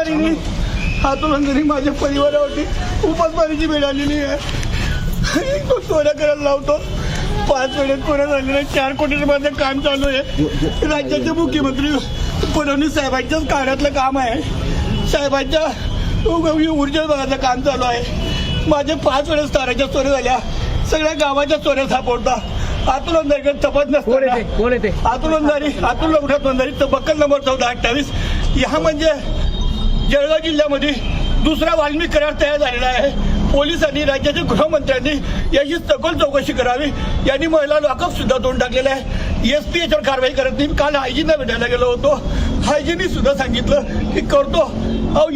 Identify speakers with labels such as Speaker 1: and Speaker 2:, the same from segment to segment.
Speaker 1: अंधारीने हातोलंदारी माझ्या परिवारावरती उपासमारीची वेळ आलेली आहे. तो चोऱ्या करायला लावतो. 5 वेळेस चोऱ्या झालेल्या 4 कोटी रुपयाचं काम चालू आहे. राज्याचे मुख्यमंत्री फडणवीस साहेबांच्याच काळातलं काम आहे. साहेबांच्या ऊर्जा विभागाचं काम चालू आहे. माझे 5 वेळेस ताराच्या चोऱ्या झाल्या. सगळ्या गावाच्या चोऱ्या सापडता. हातोलंदारी तपास नसतो. हातुल उठातवंदारी बक्कल नंबर 1428. ह्या म्हणजे जळगाव जिल्ह्यामध्ये दुसरा वाल्मिक करार तयार झालेला आहे. पोलिसांनी राज्याच्या गृहमंत्र्यांनी याची सखोल चौकशी करावी. यांनी महिला लॉकअप सुद्धा तोंड टाकलेलं आहे. एसपी याच्यावर कारवाई करत नाही. काल हायजीनला भेटायला गेलो होतो. हायजीननी सुद्धा सांगितलं की करतो.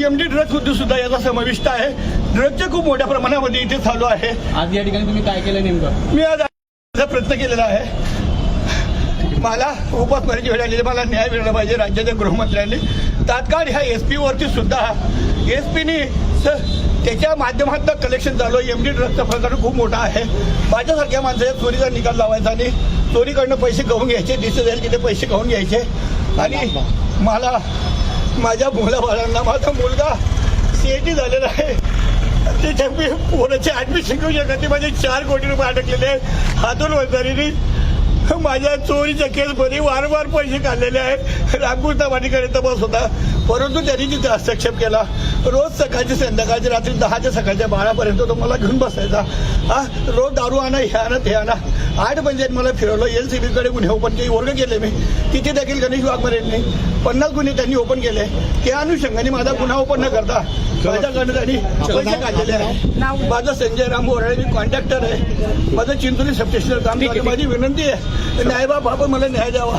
Speaker 1: एमडी ड्रग्स उद्योग सुद्धा याचा समाविष्ट आहे. ड्रग्सच्या खूप मोठ्या प्रमाणामध्ये इथे चालू आहे.
Speaker 2: आज या ठिकाणी तुम्ही काय केलं नेमकं?
Speaker 1: मी आज प्रयत्न केलेला आहे. मला उपासमारीची वेळ आलेली. मला न्याय मिळाला पाहिजे. राज्याच्या गृहमंत्र्यांनी तात्काळ ह्या एसपी वरती सुद्धा एसपीनी त्याच्या माध्यमातून कलेक्शन चालू आहे. एमडी ड्रग्सचा प्रकार खूप मोठा आहे. माझ्यासारख्या माणसाच्या चोरीचा निकाल लावायचा आणि चोरीकडनं पैसे गहून घ्यायचे. दिसत जाईल की ते पैसे गहून घ्यायचे. आणि मला माझ्या मुलाबाळांना माझा मुलगा सीएटी झालेला आहे. त्याच्या मी पोराचे ऍडमिशन घेऊ शकत नाही. माझे 4 कोटी रुपये अडकलेले आहेत. हातोलंदारीने माझ्या चोरीच्या केसमध्ये वारंवार पैसे काढलेले आहेत. रामकृष्ण वाटीकडे तपास होता, परंतु त्यांनी तिथे हस्तक्षेप केला. रोज सकाळची संध्याकाळची रात्री 10 ते सकाळच्या 12पर्यंत तो मला घेऊन बसायचा. रोज दारू आणा, हे आणा, ते आणा. 8 पंचायत मला फिरवलं. LCBकडे गुन्हे ओपन केले, वर्ग केले मी. तिथे देखील गणेश वाघमारेंनी 50 गुन्हे त्यांनी ओपन केले. त्या अनुषंगाने माझा गुन्हा ओपन न करता माझ्याकडनं त्यांनी पैसे काढलेले आहे. माझं संजय राम बोराळे, मी कॉन्ट्रॅक्टर आहे. माझं चिंचोली सबस्टेशनवर काम. माझी विनंती आहे, न्यायबाब आपण मला न्याय द्यावा.